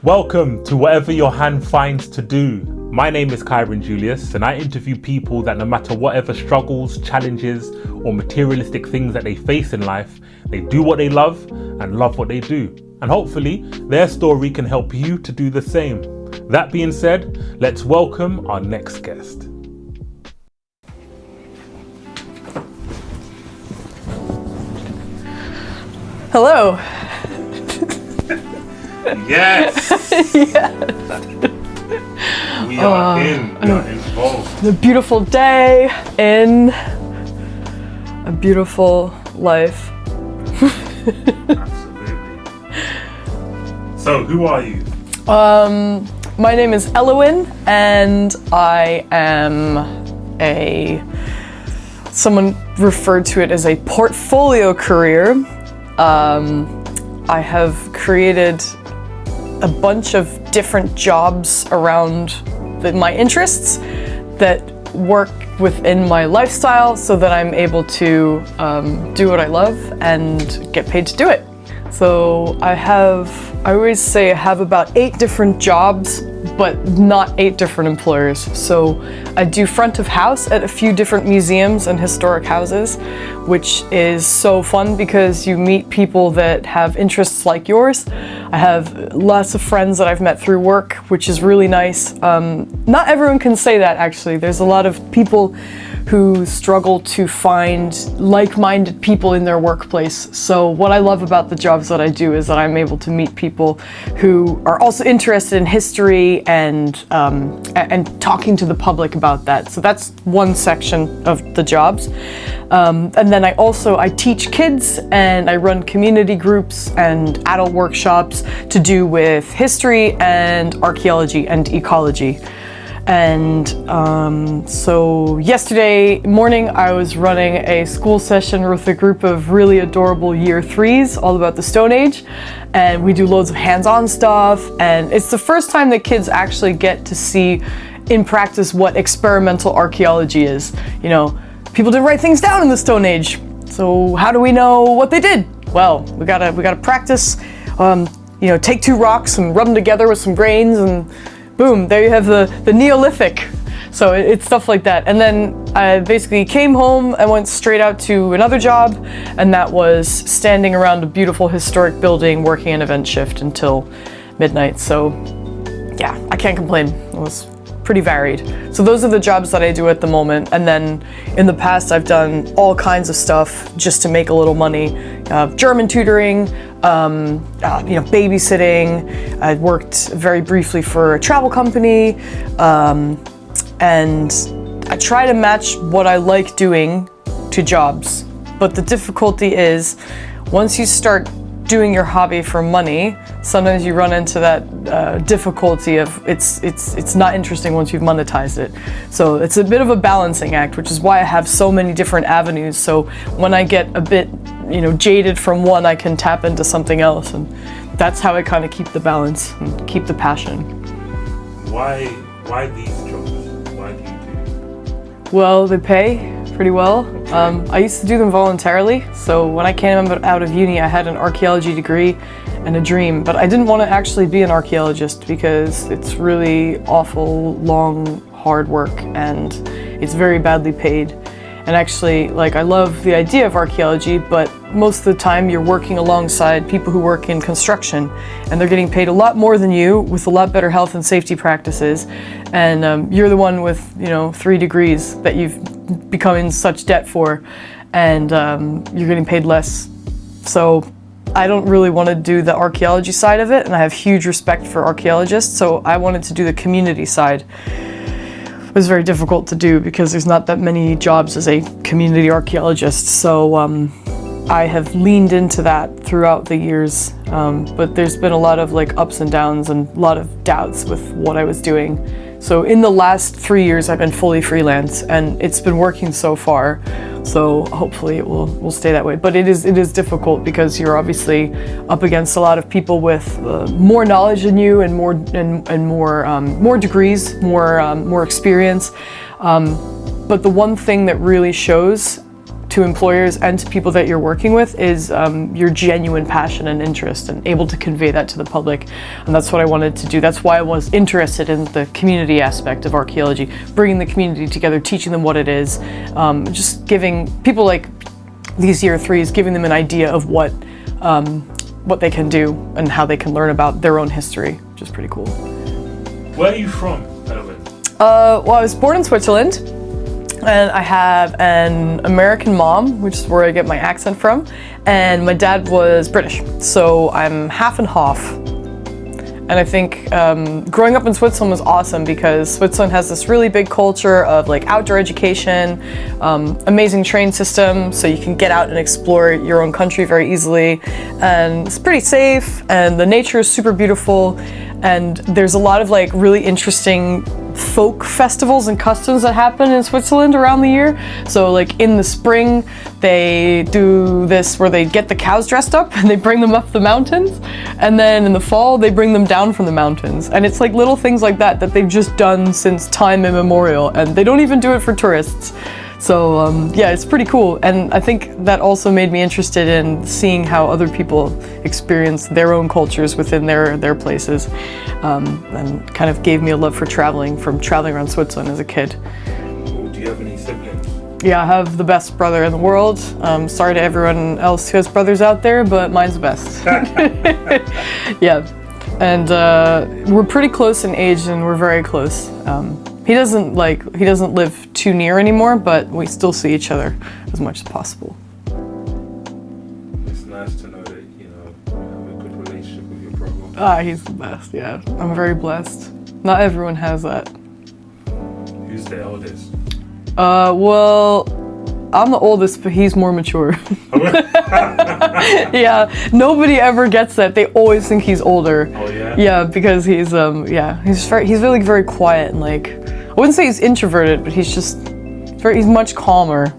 Welcome to Whatever Your Hand Finds to Do. My name is Kyran Julius, and I interview people that no matter whatever struggles, challenges, or materialistic things that they face in life, they do what they love and love what they do. And hopefully, their story can help you to do the same. That being said, let's welcome our next guest. Hello. Yes! Yes. We are involved. A beautiful day in a beautiful life. Absolutely. So, who are you? My name is Elowyn, and I am someone referred to it as a portfolio career. I have created a bunch of different jobs around my interests that work within my lifestyle so that I'm able to do what I love and get paid to do it. So I always say I have about 8 different jobs, but not 8 different employers. So I do front of house at a few different museums and historic houses, which is so fun because you meet people that have interests like yours. I have lots of friends that I've met through work, which is really nice. Not everyone can say that, actually. There's a lot of people who struggle to find like-minded people in their workplace. So what I love about the jobs that I do is that I'm able to meet people who are also interested in history and talking to the public about that. So that's one section of the jobs. And then I teach kids, and I run community groups and adult workshops to do with history and archaeology and ecology. And so yesterday morning I was running a school session with a group of really adorable year 3s all about the Stone Age, and we do loads of hands-on stuff, and it's the first time that kids actually get to see in practice what experimental archaeology is. You know, people didn't write things down in the Stone Age, so how do we know what they did? Well, we gotta practice, take 2 rocks and rub them together with some grains, and boom, there you have the Neolithic. So it's stuff like that. And then I basically came home and went straight out to another job, and that was standing around a beautiful historic building working an event shift until midnight. So yeah, I can't complain. It was pretty varied. So those are the jobs that I do at the moment. And then in the past I've done all kinds of stuff just to make a little money. German tutoring, babysitting. I worked very briefly for a travel company, and I try to match what I like doing to jobs. But the difficulty is, once you start doing your hobby for money, sometimes you run into that difficulty of it's not interesting once you've monetized it. So it's a bit of a balancing act, which is why I have so many different avenues. So when I get a bit jaded from one, I can tap into something else, and that's how I kind of keep the balance and keep the passion. Why these jobs? Why do you do? Well, they pay pretty well. I used to do them voluntarily. So when I came out of uni, I had an archaeology degree and a dream, but I didn't want to actually be an archaeologist because it's really awful, long, hard work, and it's very badly paid. And actually, I love the idea of archaeology, but most of the time you're working alongside people who work in construction, and they're getting paid a lot more than you with a lot better health and safety practices. And you're the one with, 3 degrees that you've become in such debt for, and you're getting paid less. So I don't really want to do the archaeology side of it, and I have huge respect for archaeologists, so I wanted to do the community side. It was very difficult to do because there's not that many jobs as a community archaeologist. So I have leaned into that throughout the years, but there's been a lot of ups and downs and a lot of doubts with what I was doing. So in the last 3 years, I've been fully freelance, and it's been working so far. So hopefully it will stay that way. But it is difficult because you're obviously up against a lot of people with more knowledge than you and more degrees, more experience. But the one thing that really shows to employers and to people that you're working with is your genuine passion and interest, and able to convey that to the public. And that's what I wanted to do. That's why I was interested in the community aspect of archaeology, bringing the community together, teaching them what it is, just giving people like these year threes, giving them an idea of what they can do and how they can learn about their own history, which is pretty cool. Where are you from, Elowyn? Well, I was born in Switzerland, and I have an American mom, which is where I get my accent from, and my dad was British, so I'm half and half. And I think growing up in Switzerland was awesome because Switzerland has this really big culture of like outdoor education, amazing train system, so you can get out and explore your own country very easily. And it's pretty safe, and the nature is super beautiful. And there's a lot of like really interesting folk festivals and customs that happen in Switzerland around the year. So like in the spring, they do this where they get the cows dressed up and they bring them up the mountains. And then in the fall, they bring them down from the mountains. And it's like little things like that they've just done since time immemorial. And they don't even do it for tourists. So yeah, it's pretty cool. And I think that also made me interested in seeing how other people experience their own cultures within their places. And kind of gave me a love for traveling from traveling around Switzerland as a kid. Do you have any siblings? Yeah, I have the best brother in the world. Sorry to everyone else who has brothers out there, but mine's the best. Yeah, and we're pretty close in age, and we're very close. He doesn't live too near anymore, but we still see each other as much as possible. It's nice to know that you have a good relationship with your brother. He's the best. Yeah, I'm very blessed. Not everyone has that. Who's the eldest? Well, I'm the oldest, but he's more mature. Yeah, nobody ever gets that. They always think he's older. Oh yeah? Yeah, because he's really very quiet and like, I wouldn't say he's introverted, but he's much calmer.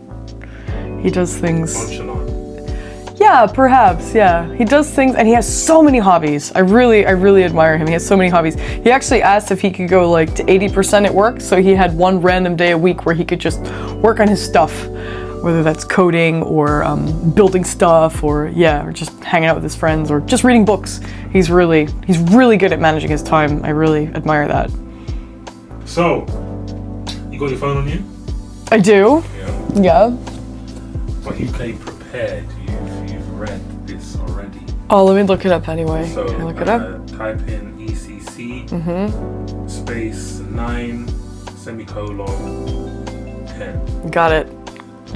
He does things. Nonchalant. Yeah, perhaps, yeah. He does things, and he has so many hobbies. I really admire him. He has so many hobbies. He actually asked if he could go like to 80% at work, so he had one random day a week where he could just work on his stuff, whether that's coding or building stuff or just hanging out with his friends or just reading books. He's really good at managing his time. I really admire that. So, you got your phone on you? I do. Yeah. But you came prepared. You've read this already. Oh, let me look it up anyway. So, Can I look it up? Type in ECC space 9 semicolon 10. Got it.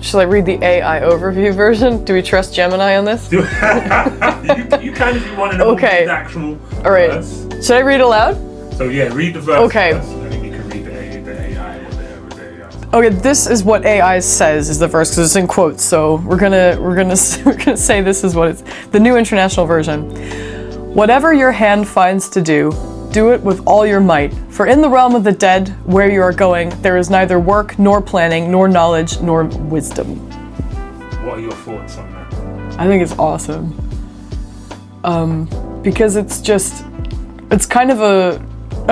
Should I read the AI overview version? Do we trust Gemini on this? you kind of want to know the actual verse. Should I read aloud? So yeah, read the verse Okay. first, and then you can read the AI. What the AI. Okay, this is what AI says is the verse because it's in quotes. So we're gonna say this is what it's the New International Version. Whatever your hand finds to do, do it with all your might. For in the realm of the dead, where you are going, there is neither work, nor planning, nor knowledge, nor wisdom. What are your thoughts on that? I think it's awesome. Because it's kind of a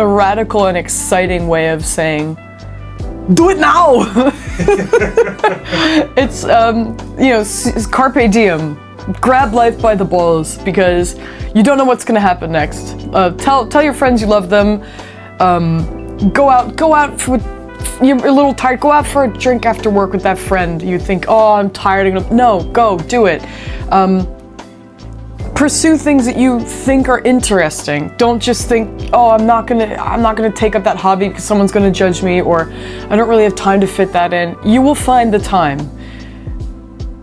radical and exciting way of saying, do it now! It's, it's carpe diem. Grab life by the balls because you don't know what's gonna happen next. Tell your friends you love them. Go out for, you're a little tired. Go out for a drink after work with that friend. You think, oh, I'm tired. No, go do it. Pursue things that you think are interesting. Don't just think, oh, I'm not gonna take up that hobby because someone's gonna judge me, or I don't really have time to fit that in. You will find the time.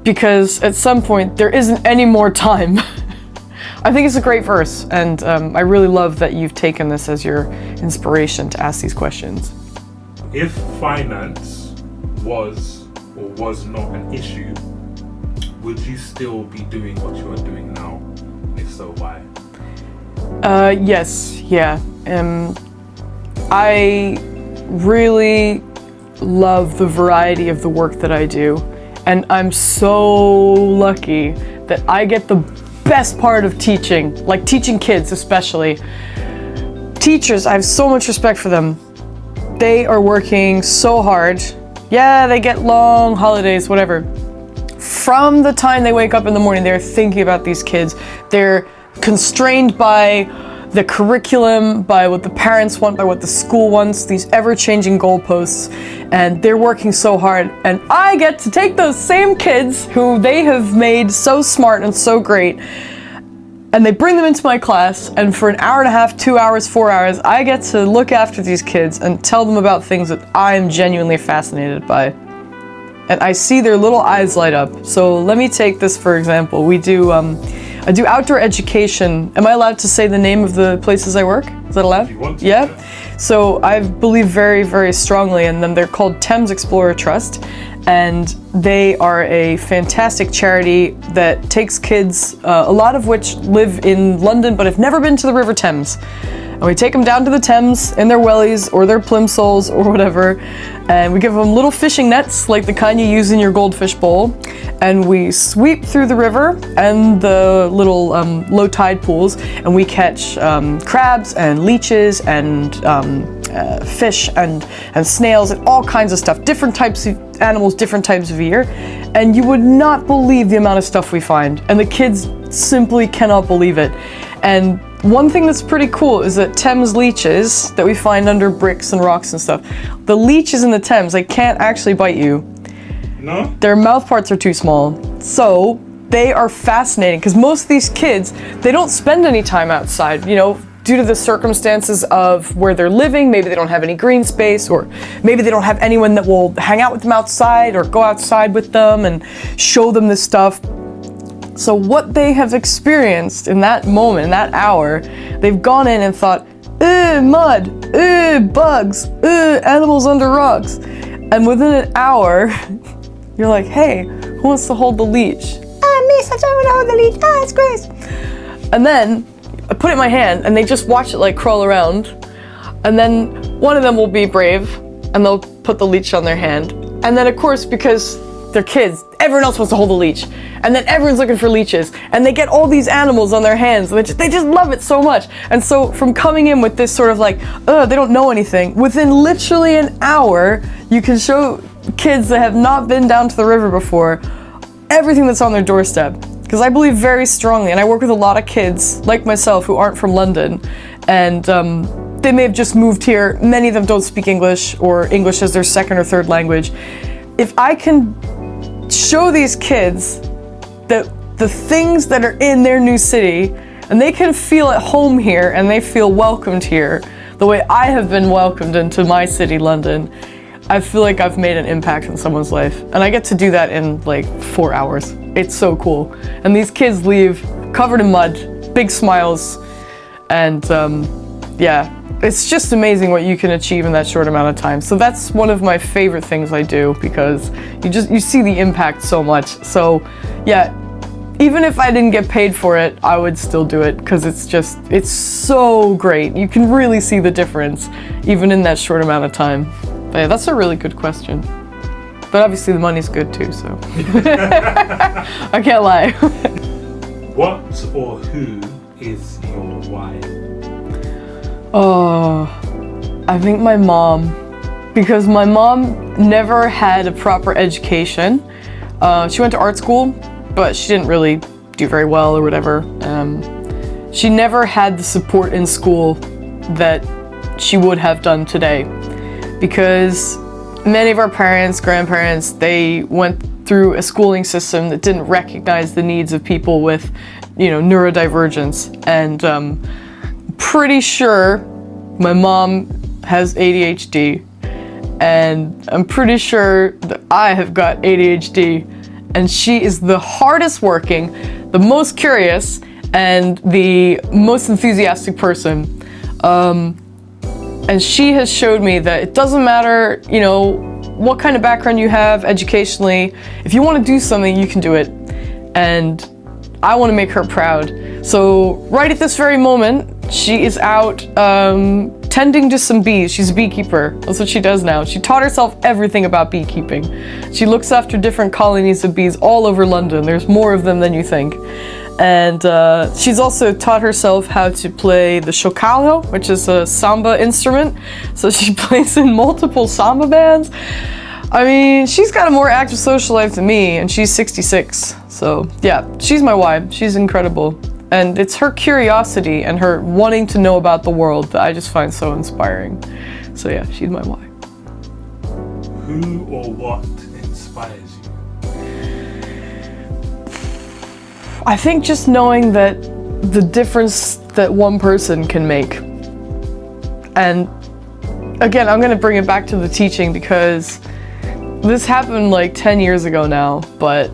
Because at some point, there isn't any more time. I think it's a great verse, and I really love that you've taken this as your inspiration to ask these questions. If finance was or was not an issue, would you still be doing what you are doing now? And if so, why? Yes, yeah. I really love the variety of the work that I do. And I'm so lucky that I get the best part of teaching, like teaching kids especially. Teachers, I have so much respect for them. They are working so hard. Yeah, they get long holidays, whatever. From the time they wake up in the morning, they're thinking about these kids. They're constrained by the curriculum, by what the parents want, by what the school wants, these ever-changing goalposts, and they're working so hard. And I get to take those same kids who they have made so smart and so great, and they bring them into my class, and for an hour and a half, 2 hours, 4 hours, I get to look after these kids and tell them about things that I am genuinely fascinated by. And I see their little eyes light up. So let me take this for example. I do outdoor education. Am I allowed to say the name of the places I work? Is that allowed? If you want to, yeah. So I believe very, very strongly in them. They're called Thames Explorer Trust, and they are a fantastic charity that takes kids, a lot of which live in London but have never been to the River Thames. And we take them down to the Thames in their wellies or their plimsolls or whatever, and we give them little fishing nets like the kind you use in your goldfish bowl, and we sweep through the river and the little low tide pools, and we catch crabs and leeches and fish and snails and all kinds of stuff, different types of animals, different types of year, and you would not believe the amount of stuff we find, and the kids simply cannot believe it. And one thing that's pretty cool is that Thames leeches that we find under bricks and rocks and stuff, the leeches in the Thames, they can't actually bite you. No? Their mouth parts are too small. So they are fascinating because most of these kids, they don't spend any time outside, you know, due to the circumstances of where they're living. Maybe they don't have any green space, or maybe they don't have anyone that will hang out with them outside or go outside with them and show them this stuff. So what they have experienced in that moment, in that hour, they've gone in and thought, mud, bugs, animals under rocks. And within an hour, you're like, hey, who wants to hold the leech? Miss, I don't want to hold the leech. It's Grace. And then I put it in my hand and they just watch it like crawl around. And then one of them will be brave and they'll put the leech on their hand. And then of course, because they're kids, everyone else wants to hold a leech. And then everyone's looking for leeches. And they get all these animals on their hands. And they just love it so much. And so from coming in with this sort of like, they don't know anything, within literally an hour, you can show kids that have not been down to the river before everything that's on their doorstep. Because I believe very strongly, and I work with a lot of kids like myself who aren't from London, and they may have just moved here. Many of them don't speak English, or English as their second or third language. If I can show these kids that the things that are in their new city, and they can feel at home here, and they feel welcomed here, the way I have been welcomed into my city, London, I feel like I've made an impact in someone's life. And I get to do that in like 4 hours. It's so cool. And these kids leave covered in mud, big smiles, and yeah, it's just amazing what you can achieve in that short amount of time. So that's one of my favorite things I do, because you see the impact so much. So yeah, even if I didn't get paid for it, I would still do it, because it's so great. You can really see the difference even in that short amount of time. But yeah, that's a really good question. But obviously the money's good too, so I can't lie. What or who is your why? Oh, I think my mom, because my mom never had a proper education. She went to art school, but she didn't really do very well or whatever. She never had the support in school that she would have done today, because many of our parents, grandparents, they went through a schooling system that didn't recognize the needs of people with, neurodivergence. And pretty sure my mom has ADHD, and I'm pretty sure that I have got ADHD, and she is the hardest working, the most curious, and the most enthusiastic person. And she has showed me that it doesn't matter, what kind of background you have educationally. If you want to do something, you can do it. And I want to make her proud. So right at this very moment, she is out tending to some bees. She's a beekeeper. That's what she does now. She taught herself everything about beekeeping. She looks after different colonies of bees all over London. There's more of them than you think. And she's also taught herself how to play the chocalho, which is a samba instrument. So she plays in multiple samba bands. I mean, she's got a more active social life than me, and she's 66. So yeah, she's my why. She's incredible. And it's her curiosity and her wanting to know about the world that I just find so inspiring. So yeah, she's my why. Who or what inspires you? I think just knowing that the difference that one person can make. And again, I'm gonna bring it back to the teaching because this happened like 10 years ago now, but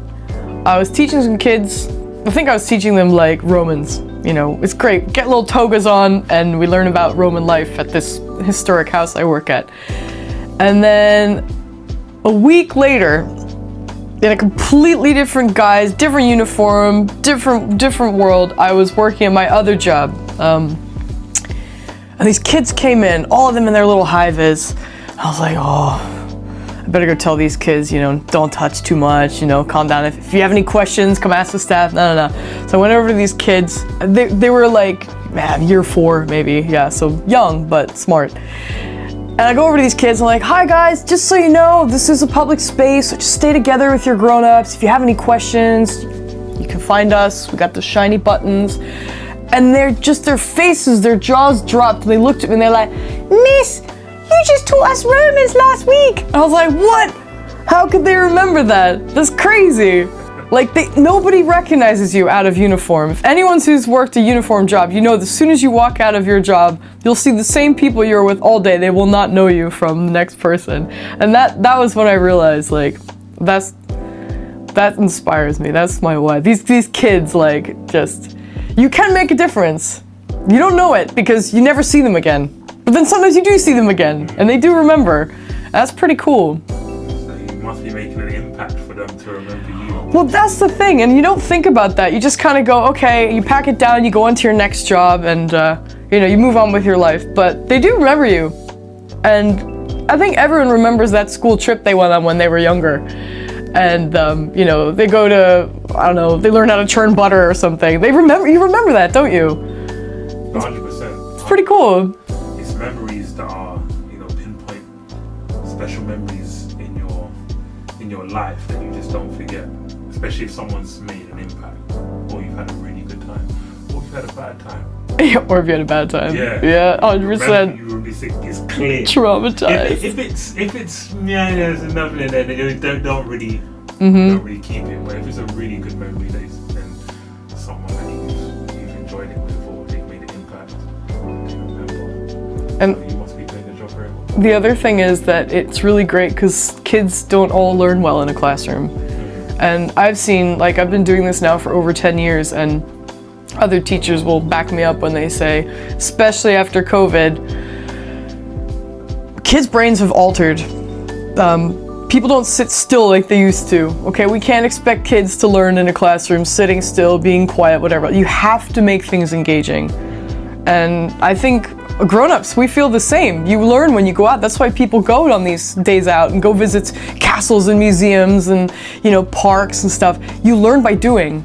I was teaching some kids, I think I was teaching them like Romans. You know, it's great, get little togas on and we learn about Roman life at this historic house I work at. And then a week later, in a completely different guise, different uniform, different world, I was working at my other job. And these kids came in, all of them in their little high-vis. I was like, oh, I better go tell these kids, you know, don't touch too much, you know, calm down. If you have any questions, come ask the staff. No. So I went over to these kids. They were like, man, year 4 maybe, yeah, so young but smart. And I go over to these kids, I'm like, hi guys, just so you know, this is a public space, so just stay together with your grown-ups. If you have any questions, you can find us. We got the shiny buttons. And they're just, their faces, their jaws dropped, and they looked at me and they're like, Miss, you just taught us Romans last week. And I was like, what? How could they remember that? That's crazy. Like, nobody recognizes you out of uniform. If anyone who's worked a uniform job, you know that as soon as you walk out of your job, you'll see the same people you're with all day. They will not know you from the next person. And that was when I realized, like, that inspires me. That's my why. These kids, like, just, you can make a difference. You don't know it because you never see them again. But then sometimes you do see them again, and they do remember. That's pretty cool. So you must be making an impact for them to remember you. Well, that's the thing, and you don't think about that. You just kind of go, okay, you pack it down, you go on to your next job, and you know, you move on with your life. But they do remember you, and I think everyone remembers that school trip they went on when they were younger. And you know, they go to, I don't know, they learn how to churn butter or something. You remember that, don't you? 100%. It's pretty cool. It's memories that are, you know, pinpoint special memories in your life that you just don't forget. Especially if someone's made an impact, or you've had a really good time, or you've had a bad time. Yeah, or if you had a bad time. Yeah, 100%. You really think it's clear. Traumatized. If it's there's nothing in there, don't really keep it. But if it's a really good memory, then someone that you've enjoyed it with, or they've made an impact, they remember. And so you must be doing the job very well. the other thing is that it's really great because kids don't all learn well in a classroom. And I've been doing this now for over 10 years, and other teachers will back me up when they say, especially after COVID, kids' brains have altered. People don't sit still like they used to. Okay, we can't expect kids to learn in a classroom sitting still, being quiet, whatever. You have to make things engaging. And I think grown-ups, we feel the same. You learn when you go out. That's why people go on these days out and go visit castles and museums and, you know, parks and stuff. You learn by doing,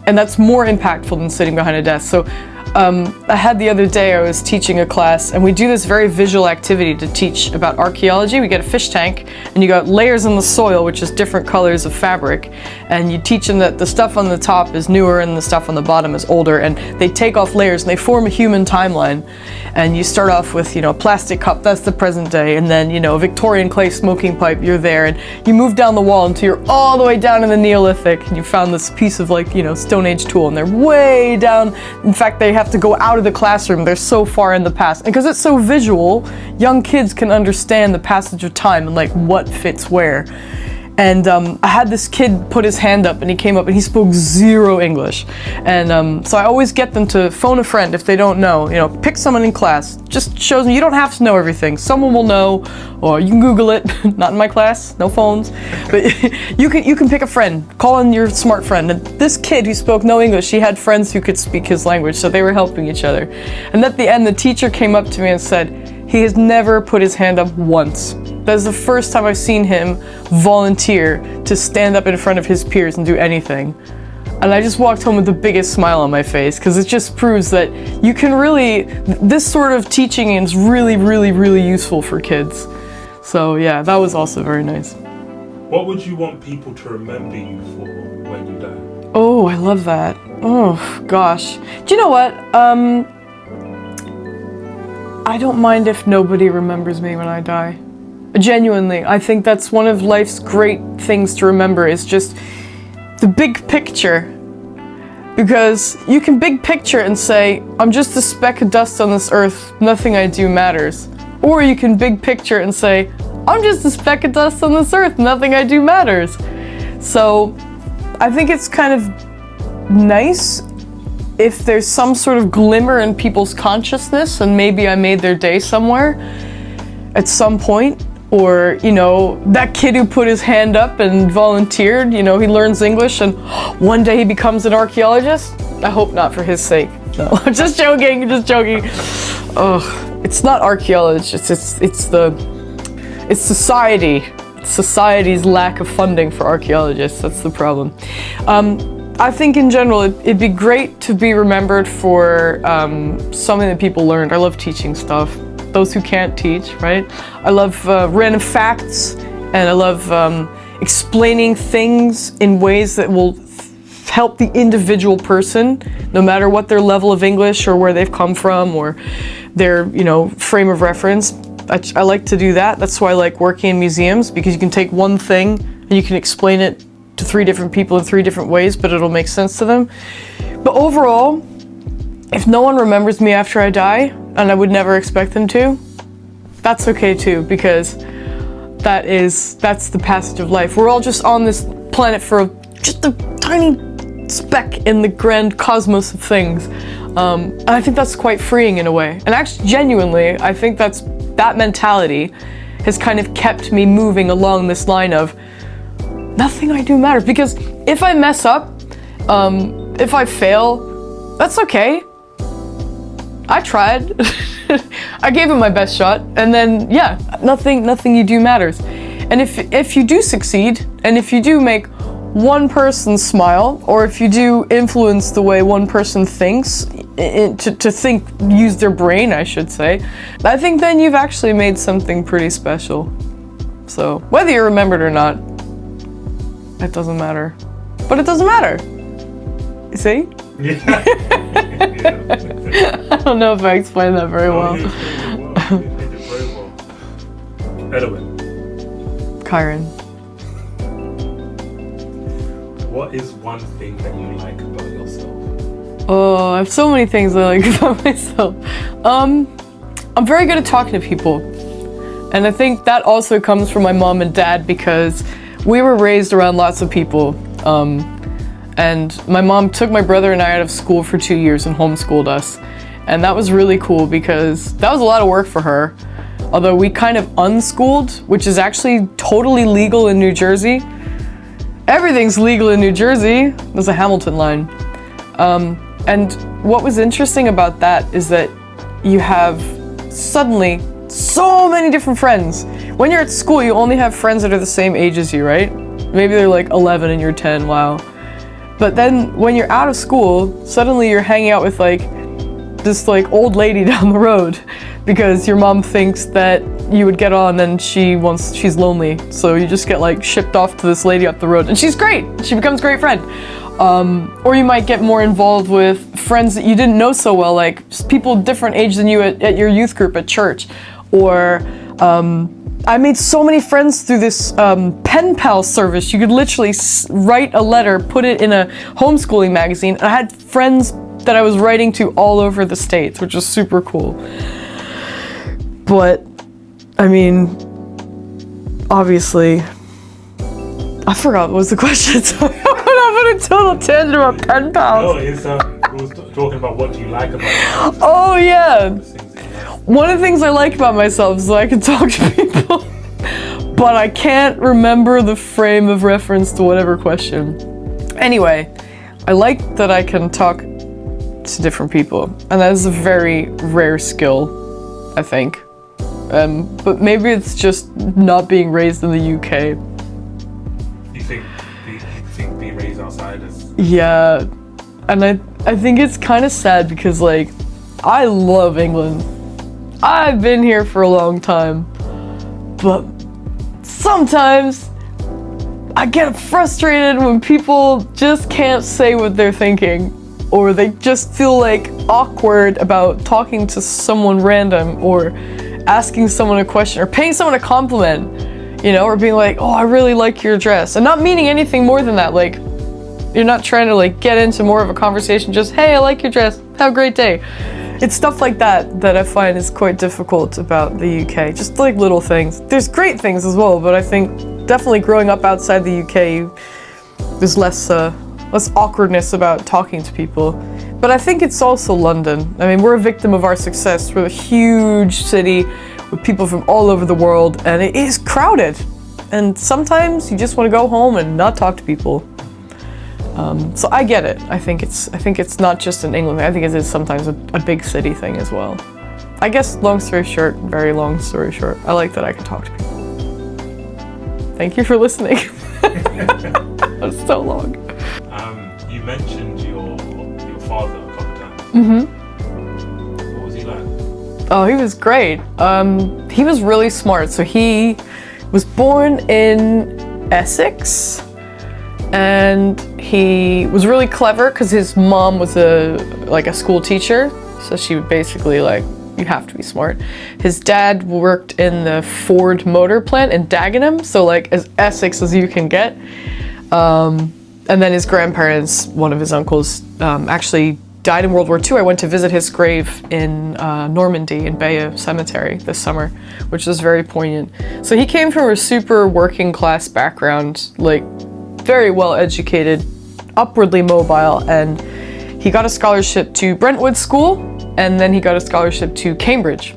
and that's more impactful than sitting behind a desk. So I had the other day, I was teaching a class, and we do this very visual activity to teach about archaeology. We get a fish tank, and you got layers in the soil, which is different colors of fabric, and you teach them that the stuff on the top is newer and the stuff on the bottom is older, and they take off layers and they form a human timeline. And you start off with, you know, a plastic cup, that's the present day, and then, you know, a Victorian clay smoking pipe, you're there, and you move down the wall until you're all the way down in the Neolithic, and you found this piece of, like, you know, Stone Age tool, and they're way down. In fact, they have to go out of the classroom, they're so far in the past. And because it's so visual, young kids can understand the passage of time and like what fits where. And I had this kid put his hand up, and he came up and he spoke zero English. And so I always get them to phone a friend if they don't know. You know, pick someone in class. Just shows them you don't have to know everything. Someone will know, or you can Google it. Not in my class, no phones. But you can pick a friend. Call in your smart friend. And this kid who spoke no English, he had friends who could speak his language, so they were helping each other. And at the end, the teacher came up to me and said, he has never put his hand up once. That's the first time I've seen him volunteer to stand up in front of his peers and do anything. And I just walked home with the biggest smile on my face, because it just proves that you can really, this sort of teaching is really, really, really useful for kids. So yeah, that was also very nice. What would you want people to remember you for when you die? Oh, I love that. Oh, gosh. Do you know what? I don't mind if nobody remembers me when I die. Genuinely, I think that's one of life's great things to remember, is just the big picture. Because you can big picture and say, I'm just a speck of dust on this earth, nothing I do matters. Or you can big picture and say, I'm just a speck of dust on this earth, nothing I do matters. So I think it's kind of nice if there's some sort of glimmer in people's consciousness, and maybe I made their day somewhere at some point. Or, you know, that kid who put his hand up and volunteered, you know, he learns English and one day he becomes an archaeologist. I hope not for his sake. No, I'm just joking, Oh, it's not archaeologists, it's society. It's society's lack of funding for archaeologists, that's the problem. I think in general, it'd be great to be remembered for something that people learned. I love teaching stuff. Those who can't teach, right? I love random facts, and I love explaining things in ways that will help the individual person, no matter what their level of English or where they've come from or their, you know, frame of reference. I like to do that. That's why I like working in museums, because you can take one thing and you can explain it to 3 different people in 3 different ways, but it'll make sense to them. But overall, if no one remembers me after I die, and I would never expect them to, that's okay too, because that's the passage of life. We're all just on this planet for just a tiny speck in the grand cosmos of things. And I think that's quite freeing in a way. And actually, genuinely, I think that mentality has kind of kept me moving along this line of nothing I do matters. Because if I mess up, if I fail, that's okay. I tried. I gave it my best shot, and then yeah, nothing you do matters. And if you do succeed, and if you do make one person smile, or if you do influence the way one person thinks, use their brain, I should say, I think then you've actually made something pretty special. So whether you're remembered or not, it doesn't matter. But it doesn't matter. You see? Yeah. I don't know if I explained that very well. You did very well. Elowyn. Kyran. What is one thing that you like about yourself? Oh, I have so many things I like about myself. I'm very good at talking to people. And I think that also comes from my mom and dad, because we were raised around lots of people. And my mom took my brother and I out of school for 2 years and homeschooled us. And that was really cool, because that was a lot of work for her. Although we kind of unschooled, which is actually totally legal in New Jersey. Everything's legal in New Jersey. There's a Hamilton line. And what was interesting about that is that you have suddenly so many different friends. When you're at school, you only have friends that are the same age as you, right? Maybe they're like 11 and you're 10, wow. But then when you're out of school, suddenly you're hanging out with like this like old lady down the road, because your mom thinks that you would get on and she's lonely. So you just get like shipped off to this lady up the road, and she's great. She becomes a great friend. Or you might get more involved with friends that you didn't know so well, like just people different age than you at your youth group at church. Or I made so many friends through this pen pal service. You could literally write a letter, put it in a homeschooling magazine. And I had friends that I was writing to all over the States, which was super cool. But, I mean, obviously, I forgot what was the question. So I went off on a total tangent about pen pals. No, we was talking about what do you like about yourself. Oh, yeah. One of the things I like about myself is that I can talk to people, but I can't remember the frame of reference to whatever question. Anyway, I like that I can talk to different people, and that is a very rare skill, I think. But maybe it's just not being raised in the UK. You think being raised outside is... Yeah, and I think it's kind of sad, because like, I love England. I've been here for a long time, but sometimes I get frustrated when people just can't say what they're thinking, or they just feel like awkward about talking to someone random, or asking someone a question, or paying someone a compliment, you know, or being like, oh, I really like your dress, and not meaning anything more than that. Like, you're not trying to like get into more of a conversation, just, hey, I like your dress, have a great day. It's stuff like that that I find is quite difficult about the UK, just like little things. There's great things as well, but I think definitely growing up outside the UK, there's less awkwardness about talking to people. But I think it's also London. I mean, we're a victim of our success. We're a huge city with people from all over the world, and it is crowded. And sometimes you just want to go home and not talk to people. So I get it. I think it's not just an England thing. I think it is sometimes a big city thing as well. I guess, long story short, very long story short, I like that I can talk to people. Thank you for listening. That was so long. You mentioned your father a couple of times. Mm-hmm. What was he like? Oh, he was great. He was really smart. So he was born in Essex, and he was really clever because his mom was a school teacher. So she would basically like, you have to be smart. His dad worked in the Ford motor plant in Dagenham, so like as Essex as you can get. And then his grandparents, one of his uncles, actually died in World War II. I went to visit his grave in Normandy in Bayeux Cemetery this summer, which was very poignant. So he came from a super working class background, like very well educated, upwardly mobile, and he got a scholarship to Brentwood School, and then he got a scholarship to Cambridge.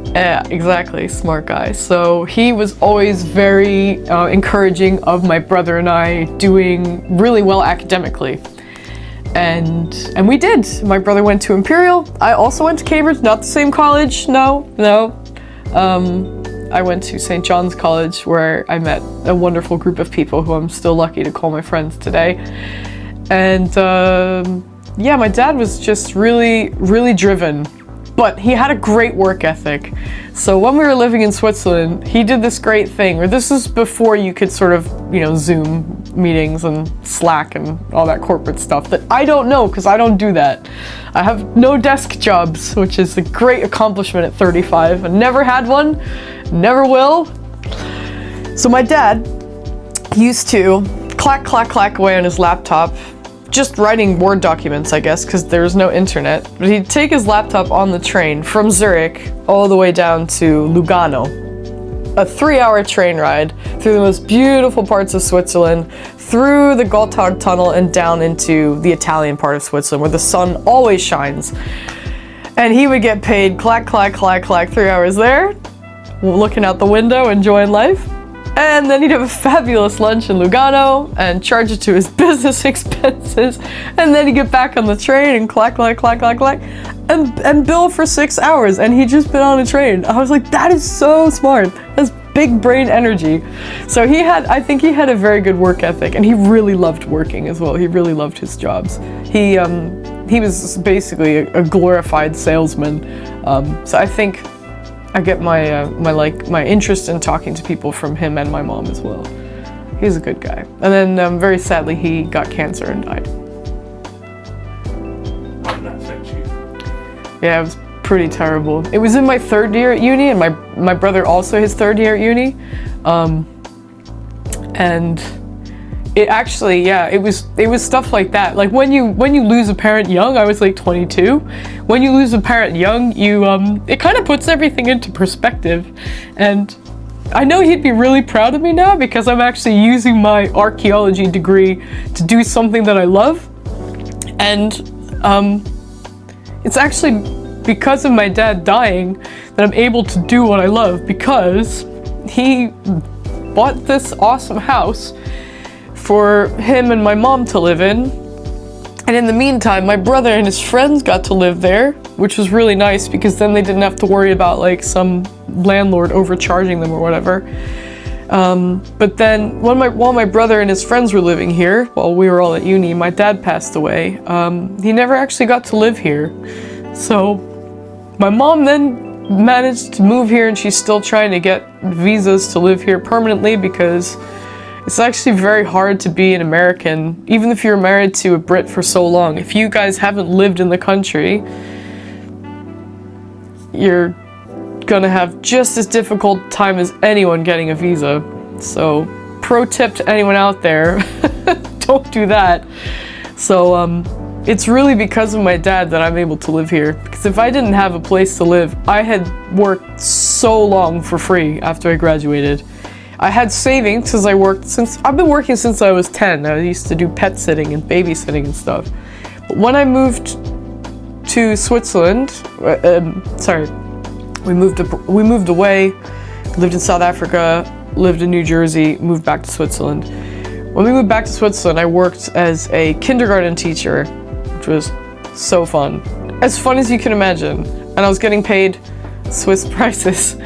Yeah, exactly, smart guy. So he was always very encouraging of my brother and I doing really well academically. And we did. My brother went to Imperial. I also went to Cambridge, not the same college, no. I went to St. John's College, where I met a wonderful group of people who I'm still lucky to call my friends today. And yeah, my dad was just really, really driven, but he had a great work ethic. So when we were living in Switzerland, he did this great thing, where this is before you could sort of, you know, Zoom meetings and Slack and all that corporate stuff that I don't know, because I don't do that. I have no desk jobs, which is a great accomplishment at 35. I never had one, never will. So my dad used to clack away on his laptop, just writing Word documents, I guess, because there was no internet. But he'd take his laptop on the train from Zurich all the way down to Lugano. A 3-hour train ride through the most beautiful parts of Switzerland, through the Gotthard Tunnel and down into the Italian part of Switzerland, where the sun always shines. And he would get paid clack, 3 hours there, looking out the window, enjoying life. And then he'd have a fabulous lunch in Lugano and charge it to his business expenses. And then he'd get back on the train and clack, and bill for 6 hours. And he'd just been on a train. I was like, that is so smart. That's big brain energy. So I think he had a very good work ethic, and he really loved working as well. He really loved his jobs. He was basically a glorified salesman. So I think I get my interest in talking to people from him and my mom as well. He's a good guy. And then very sadly, he got cancer and died. How did that affect you? Yeah, it was pretty terrible. It was in my 3rd year at uni, and my brother also his 3rd year at uni. And it actually, yeah, it was stuff like that. Like when you lose a parent young, I was like 22. When you lose a parent young, it kind of puts everything into perspective. And I know he'd be really proud of me now, because I'm actually using my archaeology degree to do something that I love. And it's actually because of my dad dying that I'm able to do what I love, because he bought this awesome house for him and my mom to live in. And in the meantime, my brother and his friends got to live there, which was really nice, because then they didn't have to worry about like some landlord overcharging them or whatever. But then while my brother and his friends were living here, while we were all at uni, my dad passed away. He never actually got to live here. So my mom then managed to move here, and she's still trying to get visas to live here permanently, because It's actually very hard to be an American, even if you're married to a Brit for so long. If you guys haven't lived in the country, you're gonna have just as difficult time as anyone getting a visa. So, pro tip to anyone out there, don't do that. So, it's really because of my dad that I'm able to live here. Because if I didn't have a place to live, I had worked so long for free after I graduated. I had savings because I've been working since I was 10. I used to do pet sitting and babysitting and stuff. But when I moved to Switzerland, we moved away, lived in South Africa, lived in New Jersey, moved back to Switzerland. When we moved back to Switzerland, I worked as a kindergarten teacher, which was so fun. As fun as you can imagine. And I was getting paid Swiss prices.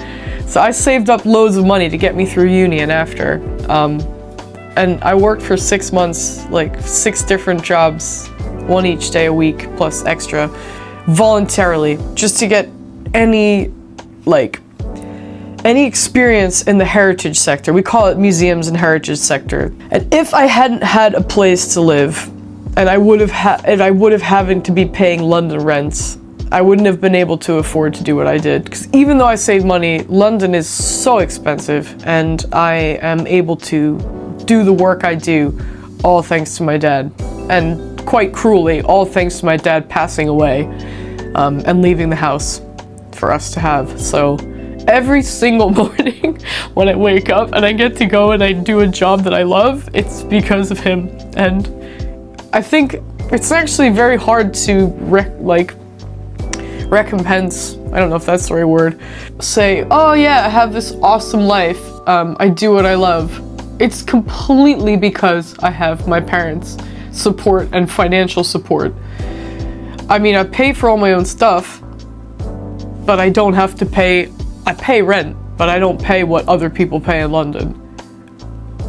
So I saved up loads of money to get me through uni and after. And I worked for 6 months, like 6 different jobs, 1 each day a week, plus extra, voluntarily, just to get any experience in the heritage sector. We call it museums and heritage sector. And if I hadn't had a place to live, and I would have having to be paying London rents, I wouldn't have been able to afford to do what I did. Because even though I save money, London is so expensive, and I am able to do the work I do all thanks to my dad. And quite cruelly, all thanks to my dad passing away and leaving the house for us to have. So every single morning when I wake up and I get to go and I do a job that I love, it's because of him. And I think it's actually very hard to recompense, I don't know if that's the right word, say, oh yeah, I have this awesome life, I do what I love. It's completely because I have my parents' support and financial support. I mean, I pay for all my own stuff, but I don't have to pay, I pay rent, but I don't pay what other people pay in London.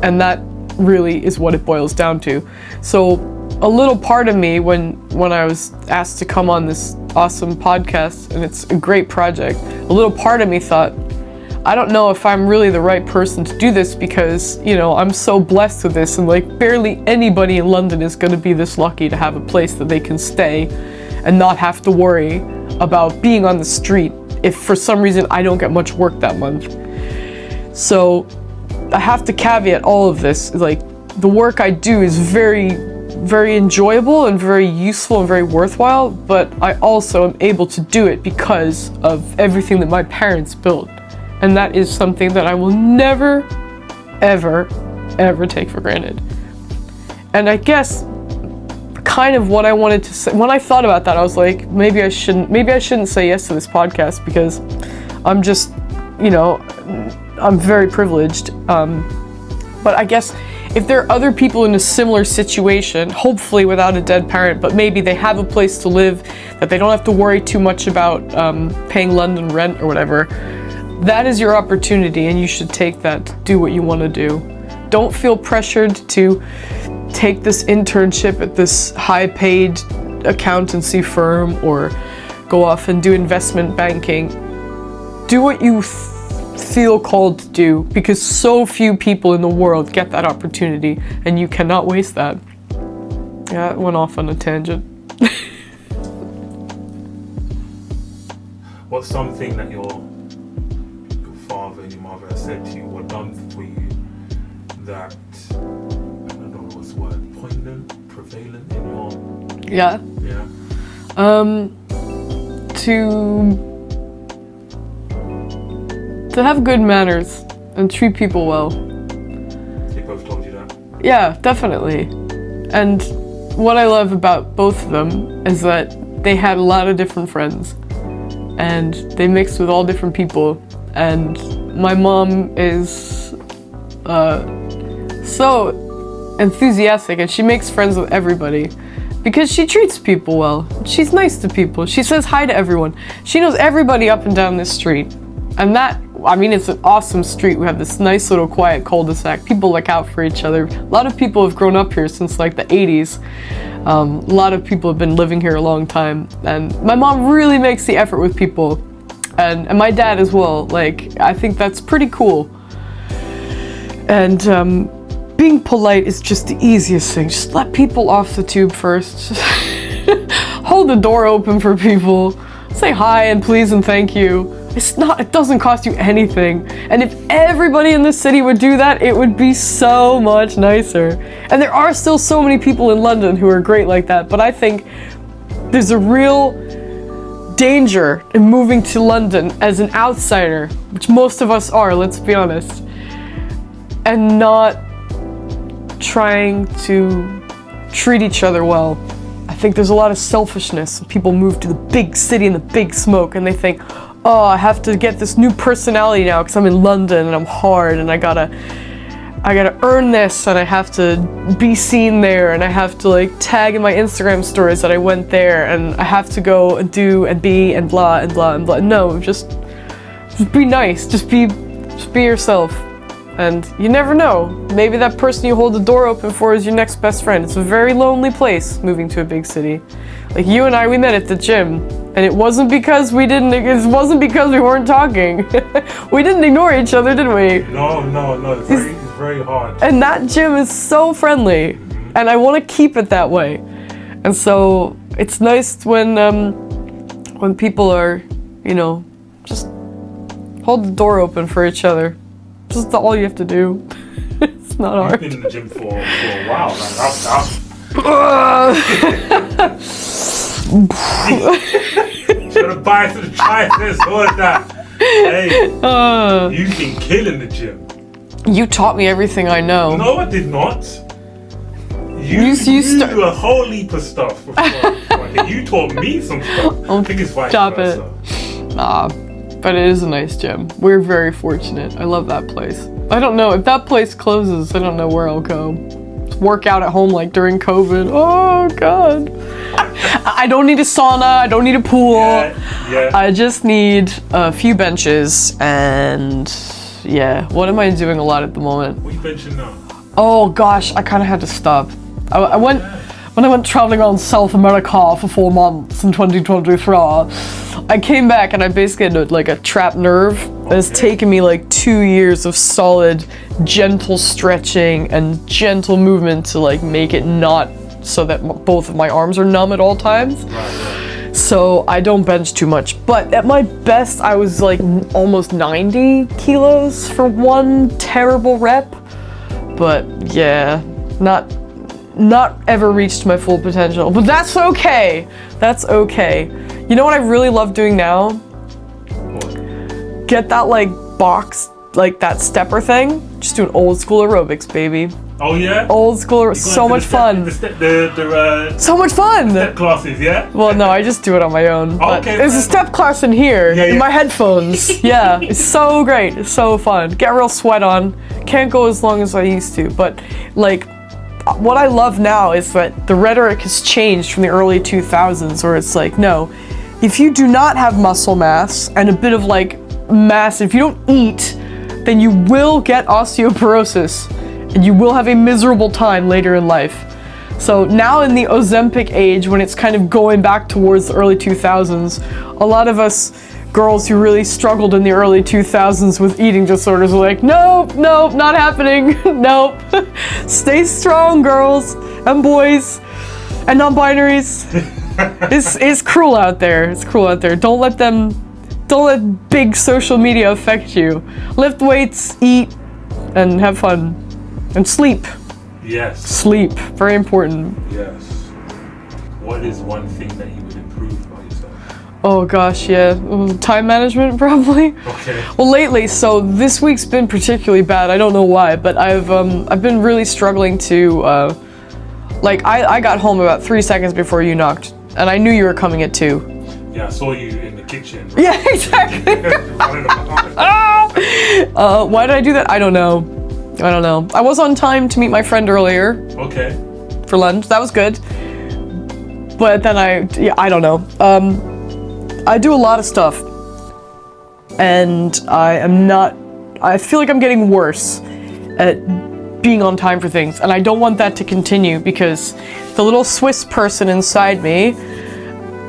And that really is what it boils down to. So a little part of me, when I was asked to come on this awesome podcast, and it's a great project, a little part of me thought, I don't know if I'm really the right person to do this because, you know, I'm so blessed with this, and like barely anybody in London is going to be this lucky to have a place that they can stay and not have to worry about being on the street if for some reason I don't get much work that month. So I have to caveat all of this, like the work I do is very enjoyable and very useful and very worthwhile, but I also am able to do it because of everything that my parents built. And that is something that I will never, ever, ever take for granted. And I guess kind of what I wanted to say, when I thought about that, I was like, maybe I shouldn't say yes to this podcast because I'm just, you know, I'm very privileged. But I guess if there are other people in a similar situation, hopefully without a dead parent, but maybe they have a place to live, that they don't have to worry too much about paying London rent or whatever, that is your opportunity and you should take that to do what you want to do. Don't feel pressured to take this internship at this high-paid accountancy firm or go off and do investment banking. Do what you feel called to do, because so few people in the world get that opportunity and you cannot waste that. Yeah, it went off on a tangent. What's something that your father and your mother have said to you or done for you that, I don't know what's the word, poignant, prevalent in your... Yeah. To have good manners and treat people well. They both told you that? Yeah, definitely. And what I love about both of them is that they had a lot of different friends and they mixed with all different people. And my mom is so enthusiastic and she makes friends with everybody because she treats people well. She's nice to people. She says hi to everyone. She knows everybody up and down this street. And that, I mean, it's an awesome street. We have this nice little quiet cul-de-sac. People look out for each other. A lot of people have grown up here since like the 80s. A lot of people have been living here a long time. And my mom really makes the effort with people. And my dad as well. Like, I think that's pretty cool. And being polite is just the easiest thing. Just let people off the tube first. Hold the door open for people. Say hi and please and thank you. It doesn't cost you anything. And if everybody in the city would do that, it would be so much nicer. And there are still so many people in London who are great like that, but I think there's a real danger in moving to London as an outsider, which most of us are, let's be honest, and not trying to treat each other well. I think there's a lot of selfishness. People move to the big city and the big smoke and they think, oh, I have to get this new personality now because I'm in London and I'm hard and I gotta earn this and I have to be seen there and I have to like tag in my Instagram stories that I went there and I have to go and do and be and blah and blah and blah. No, just be nice. Just be yourself. And you never know. Maybe that person you hold the door open for is your next best friend. It's a very lonely place, moving to a big city. Like you and I, we met at the gym. And it wasn't because we weren't talking. We didn't ignore each other, did we? No. It's very hard. And that gym is so friendly. And I want to keep it that way. And so it's nice when people are, just hold the door open for each other. Just all you have to do. It's not hard. You've been in the gym for a while. Should have buy some triceps, all of that. Hey, you've been killing the gym. You taught me everything I know. No, I did not. You do a whole heap of stuff before. You taught me some stuff. I think it's vice versa. Nah. But it is a nice gym. We're very fortunate. I love that place. I don't know, if that place closes, I don't know where I'll go. Work out at home like during COVID. Oh God. I don't need a sauna, I don't need a pool. Yeah. I just need a few benches and yeah. What am I doing a lot at the moment? What are you benching now? Oh gosh, I kind of had to stop. When I went traveling around South America for 4 months in 2023, I came back and I basically had like a trapped nerve. Okay. It's taken me like 2 years of solid, gentle stretching and gentle movement to like make it not so that both of my arms are numb at all times. Right. So I don't bench too much. But at my best, I was like almost 90 kilos for one terrible rep. But yeah, not ever reached my full potential, but that's okay. That's okay. You know what I really love doing now? Get that like box, like that stepper thing. Just doing old school aerobics, baby. Oh yeah? Old school, so much fun. So much fun! Step classes, yeah? Well, no, I just do it on my own. Oh, okay. There's a step class in here, in my headphones. Yeah, it's so great, it's so fun. Get a real sweat on. Can't go as long as I used to, but like, what I love now is that the rhetoric has changed from the early 2000s where it's like, no, if you do not have muscle mass and a bit of like mass, if you don't eat, then you will get osteoporosis and you will have a miserable time later in life. So now in the Ozempic age, when it's kind of going back towards the early 2000s, a lot of us girls who really struggled in the early 2000s with eating disorders are like, nope, not happening, nope. Stay strong, girls and boys and non-binaries. It's cruel out there. It's cruel out there. Don't let big social media affect you. Lift weights, eat, and have fun. And sleep. Yes. Sleep. Very important. Yes. What is one thing that you would improve about yourself? Oh gosh, yeah. Time management, probably. Okay. Well, lately, so this week's been particularly bad. I don't know why, but I've been really struggling to, I got home about 3 seconds before you knocked, and I knew you were coming at 2. Yeah, I saw you in the kitchen. Yeah, exactly. Why did I do that? I don't know. I was on time to meet my friend earlier. Okay. For lunch. That was good. But then I don't know. I do a lot of stuff. And I feel like I'm getting worse at being on time for things. And I don't want that to continue because the little Swiss person inside me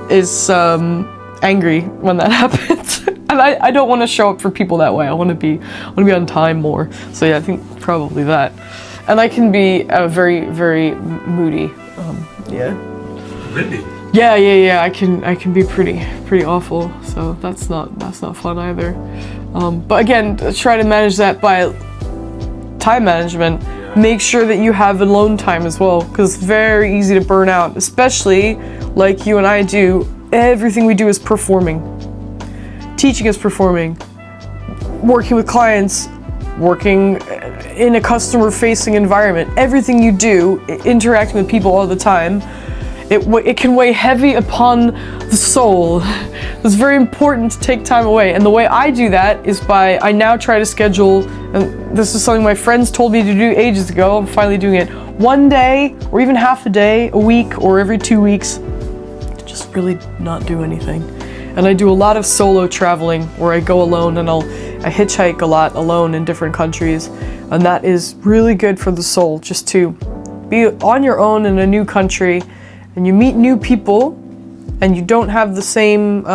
is angry when that happens. And I don't want to show up for people that way. I want to be on time more. So yeah, I think probably that. And I can be very, very moody. Yeah. Really? Yeah. I can be pretty awful. So that's not fun either. But again, try to manage that by time management. Yeah. Make sure that you have alone time as well, because it's very easy to burn out, especially like you and I do. Everything we do is performing. Teaching is performing. Working with clients, working in a customer-facing environment. Everything you do, interacting with people all the time, it can weigh heavy upon the soul. It's very important to take time away. And the way I do that is I now try to schedule, and this is something my friends told me to do ages ago, I'm finally doing it, one day, or even half a day, a week, or every 2 weeks, just really not do anything. And I do a lot of solo traveling where I go alone, and I hitchhike a lot alone in different countries. And that is really good for the soul, just to be on your own in a new country, and you meet new people, and you don't have the same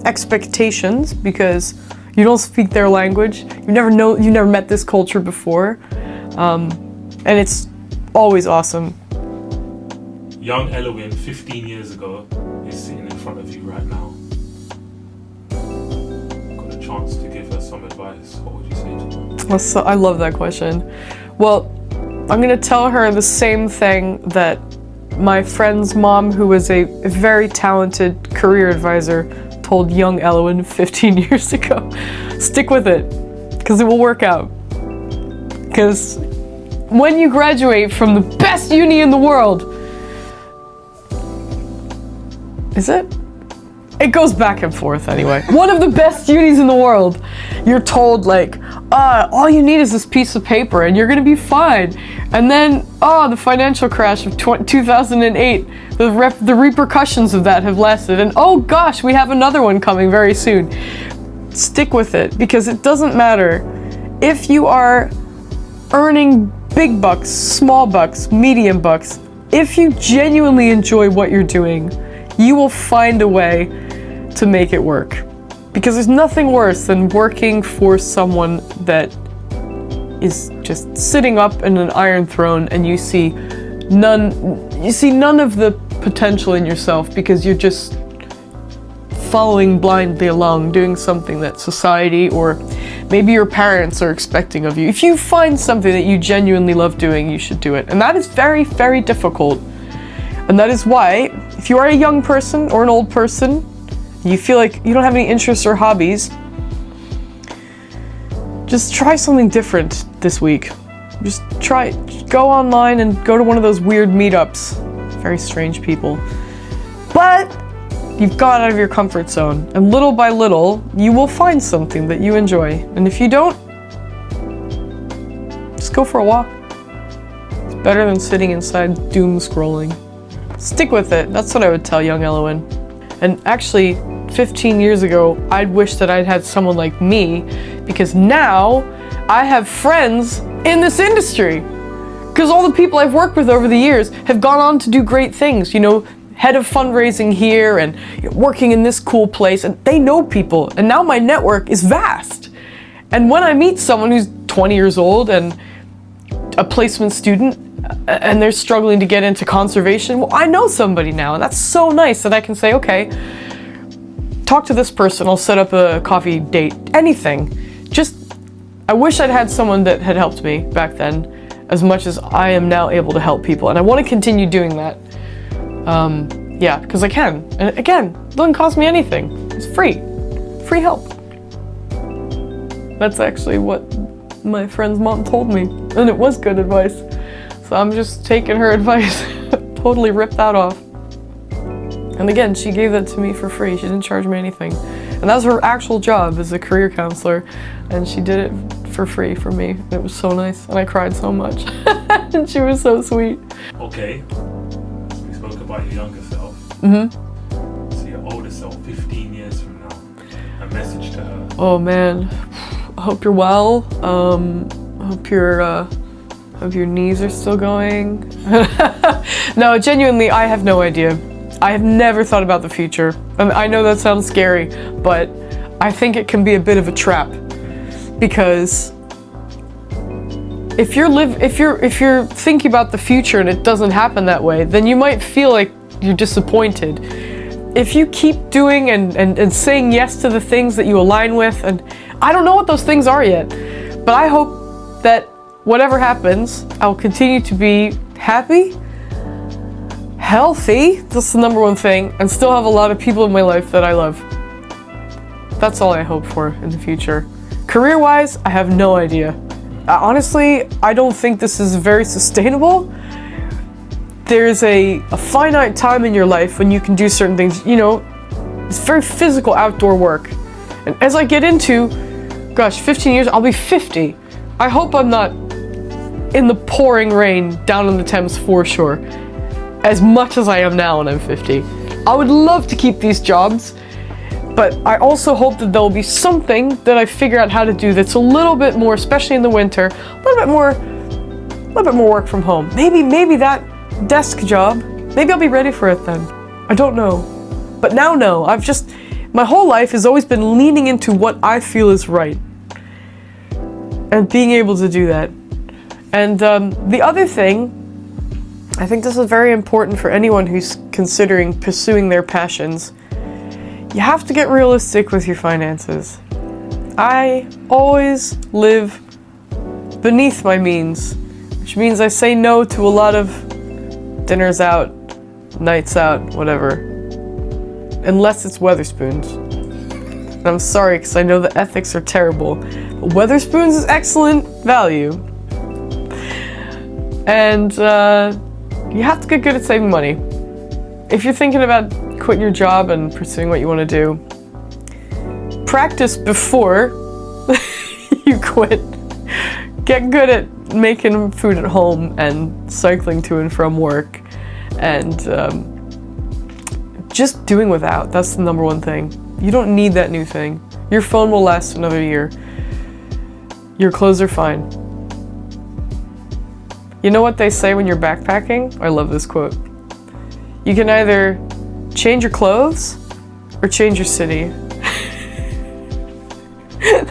expectations because you don't speak their language. You've never met this culture before, and it's always awesome. Young Elowyn, 15 years ago, is sitting in front of you right now. Got a chance to give her some advice. What would you say to her? I love that question. Well, I'm gonna tell her the same thing that my friend's mom, who was a very talented career advisor, told young Elowyn 15 years ago. Stick with it, because it will work out. Because when you graduate from the best uni in the world, is it? It goes back and forth anyway. One of the best unis in the world, you're told like, all you need is this piece of paper and you're gonna be fine. And then, the financial crash of 2008, the repercussions of that have lasted. And oh gosh, we have another one coming very soon. Stick with it, because it doesn't matter if you are earning big bucks, small bucks, medium bucks. If you genuinely enjoy what you're doing, you will find a way to make it work. Because there's nothing worse than working for someone that is just sitting up in an iron throne and you see none of the potential in yourself, because you're just following blindly along, doing something that society or maybe your parents are expecting of you. If you find something that you genuinely love doing, you should do it. And that is very, very difficult. And that is why, if you are a young person or an old person, you feel like you don't have any interests or hobbies, just try something different this week. Just try it. Go online and go to one of those weird meetups. Very strange people. But you've gone out of your comfort zone, and little by little, you will find something that you enjoy. And if you don't, just go for a walk. It's better than sitting inside doom scrolling. Stick with it. That's what I would tell young Elowyn. And actually, 15 years ago, I'd wish that I'd had someone like me, because now I have friends in this industry. Because all the people I've worked with over the years have gone on to do great things, you know, head of fundraising here and working in this cool place, and they know people. And now my network is vast. And when I meet someone who's 20 years old and a placement student, and they're struggling to get into conservation, well, I know somebody now, and that's so nice that I can say, okay, talk to this person, I'll set up a coffee date, anything. I wish I'd had someone that had helped me back then as much as I am now able to help people, and I want to continue doing that. Yeah, because I can. And again, it doesn't cost me anything. It's free. Free help. That's actually what my friend's mom told me, and it was good advice. So I'm just taking her advice, totally ripped that off. And again, she gave that to me for free. She didn't charge me anything. And that was her actual job as a career counselor. And she did it for free for me. It was so nice. And I cried so much. And she was so sweet. Okay. We spoke about your younger self. Mm-hmm. So your older self, 15 years from now. A message to her. Oh man. I hope you're well. I hope your knees are still going. No, genuinely, I have no idea. I have never thought about the future. And I know that sounds scary, but I think it can be a bit of a trap, because if you're thinking about the future and it doesn't happen that way, then you might feel like you're disappointed. If you keep doing and saying yes to the things that you align with, and I don't know what those things are yet, but I hope that whatever happens, I'll continue to be happy, healthy, that's the number one thing, and still have a lot of people in my life that I love. That's all I hope for in the future. Career-wise, I have no idea. Honestly, I don't think this is very sustainable. There's a finite time in your life when you can do certain things. You know, it's very physical outdoor work. And as I get into, 15 years, I'll be 50. I hope I'm not in the pouring rain down on the Thames foreshore as much as I am now when I'm 50. I would love to keep these jobs, but I also hope that there'll be something that I figure out how to do that's a little bit more, especially in the winter, a little bit more work from home. Maybe that desk job, maybe I'll be ready for it then. I don't know. But now no, my whole life has always been leaning into what I feel is right. And being able to do that. And the other thing, I think this is very important for anyone who's considering pursuing their passions. You have to get realistic with your finances. I always live beneath my means, which means I say no to a lot of dinners out, nights out, whatever. Unless it's Weatherspoons. And I'm sorry, because I know the ethics are terrible. But Weatherspoons is excellent value. And you have to get good at saving money. If you're thinking about quitting your job and pursuing what you want to do, practice before you quit. Get good at making food at home and cycling to and from work, and just doing without. That's the number one thing. You don't need that new thing. Your phone will last another year. Your clothes are fine. You know what they say when you're backpacking? I love this quote. You can either change your clothes or change your city.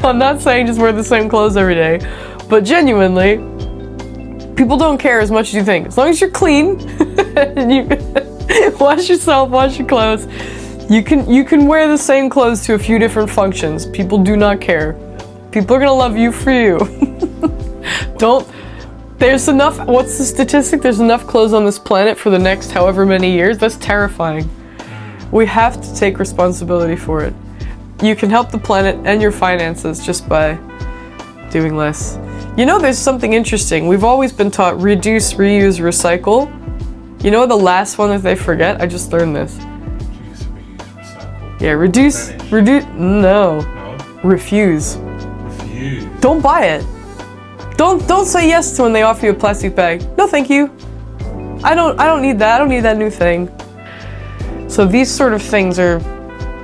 I'm not saying just wear the same clothes every day, but genuinely, people don't care as much as you think. As long as you're clean and you wash yourself, wash your clothes, you can wear the same clothes to a few different functions. People do not care. People are gonna love you for you. There's enough, what's the statistic? There's enough clothes on this planet for the next however many years. That's terrifying. We have to take responsibility for it. You can help the planet and your finances just by doing less. You know, there's something interesting. We've always been taught reduce, reuse, recycle. You know the last one that they forget? I just learned this. Reduce, reuse, recycle. Yeah, no. Refuse. Refuse. Don't buy it. Don't say yes to when they offer you a plastic bag. No, thank you. I don't need that. I don't need that new thing. So these sort of things are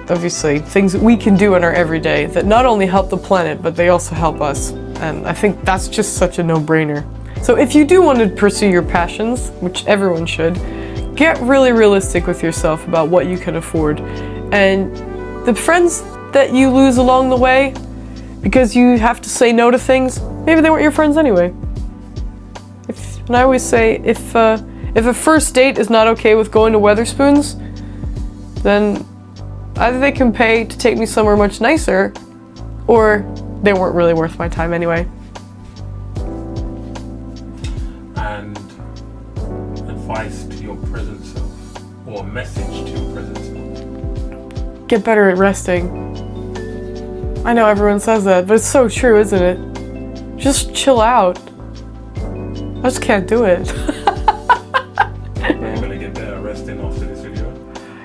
obviously things that we can do in our everyday that not only help the planet, but they also help us. And I think that's just such a no-brainer. So if you do want to pursue your passions, which everyone should, get really realistic with yourself about what you can afford. And the friends that you lose along the way, because you have to say no to things, maybe they weren't your friends anyway. And I always say, if a first date is not okay with going to Weatherspoons, then either they can pay to take me somewhere much nicer, or they weren't really worth my time anyway. And advice to your present self, or a message to your present self? Get better at resting. I know everyone says that, but it's so true, isn't it? Just chill out. I just can't do it. Are you gonna get better at resting after this video?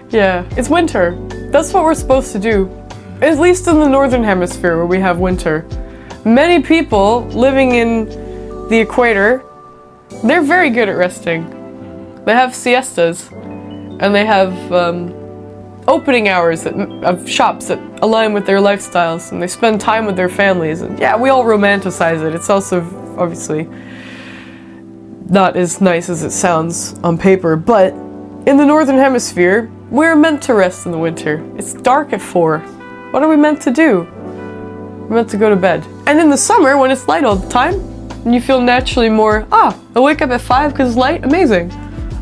Yeah, it's winter. That's what we're supposed to do. At least in the northern hemisphere where we have winter. Many people living in the equator, they're very good at resting. They have siestas, and they have opening hours of shops that align with their lifestyles, and they spend time with their families. And yeah, we all romanticize it. It's also obviously not as nice as it sounds on paper, but in the northern hemisphere, we're meant to rest in the winter. It's dark at 4. What are we meant to do? We're meant to go to bed. And in the summer, when it's light all the time, and you feel naturally more, I wake up at 5 because it's light, amazing.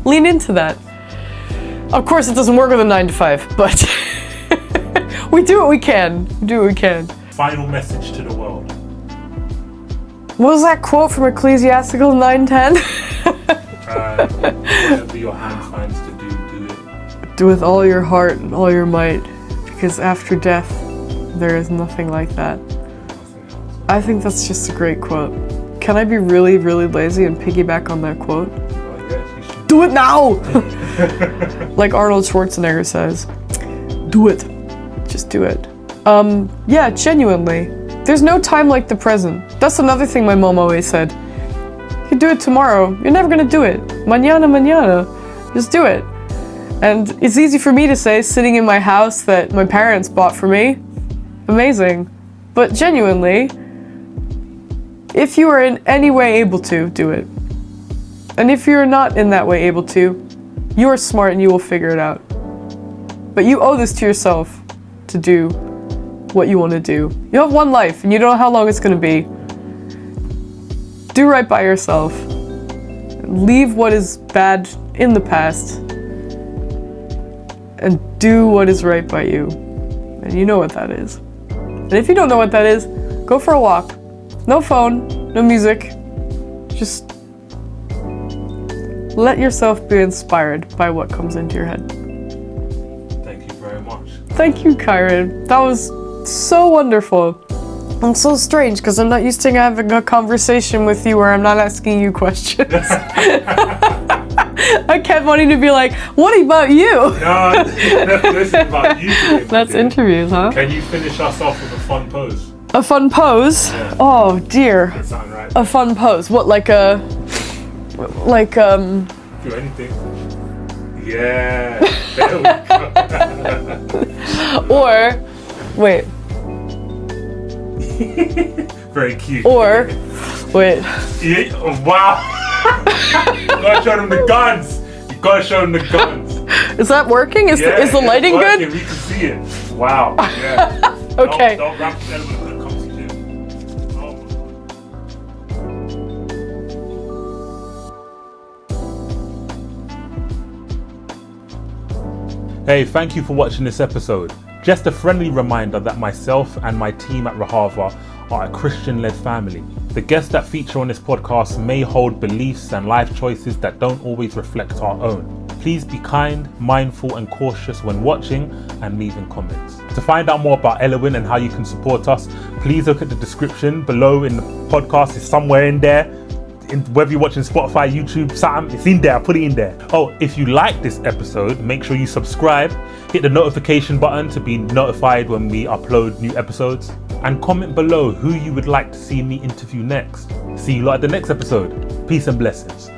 Lean into that. Of course, it doesn't work with a 9 to 5, but we do what we can. We do what we can. Final message to the world. What was that quote from Ecclesiastical 9:10? Whatever your hand finds to do it. Do with all your heart and all your might, because after death, there is nothing like that. I think that's just a great quote. Can I be really, really lazy and piggyback on that quote? Yes, you should. Do it now! Like Arnold Schwarzenegger says. Do it. Just do it. Yeah, genuinely. There's no time like the present. That's another thing my mom always said. You can do it tomorrow. You're never gonna do it. Mañana, mañana. Just do it. And it's easy for me to say, sitting in my house that my parents bought for me. Amazing. But genuinely, if you are in any way able to, do it. And if you're not in that way able to, you are smart and you will figure it out. But you owe this to yourself to do what you want to do. You have one life and you don't know how long it's going to be. Do right by yourself. Leave what is bad in the past. And do what is right by you. And you know what that is. And if you don't know what that is, go for a walk. No phone, no music. Just let yourself be inspired by what comes into your head. Thank you very much. Thank you, Kyran. That was so wonderful. I'm so strange because I'm not used to having a conversation with you where I'm not asking you questions. I kept wanting to be like, what about you? No, this is about you. That's interviews, huh? Can you finish us off with a fun pose? A fun pose? Yeah. Oh dear. That sound right? A fun pose. What, like Do anything. Yeah. There we go. or, wait. Very cute. Or, wait. Yeah. Oh, wow. You gotta show them the guns. You gotta show them the guns. Is that working? Is the lighting good? We can see it. Wow. Yeah. Okay. Don't wrap it when it comes to you. Hey, thank you for watching this episode. Just a friendly reminder that myself and my team at Rahava are a Christian-led family. The guests that feature on this podcast may hold beliefs and life choices that don't always reflect our own. Please be kind, mindful and cautious when watching and leaving comments. To find out more about Elowyn and how you can support us, please look at the description below in the podcast. It's somewhere in there. Whether you're watching Spotify, YouTube, something, it's in there. I put it in there. Oh, if you like this episode, make sure you subscribe, hit the notification button to be notified when we upload new episodes, and comment below who you would like to see me interview next. See you lot at the next episode. Peace and blessings.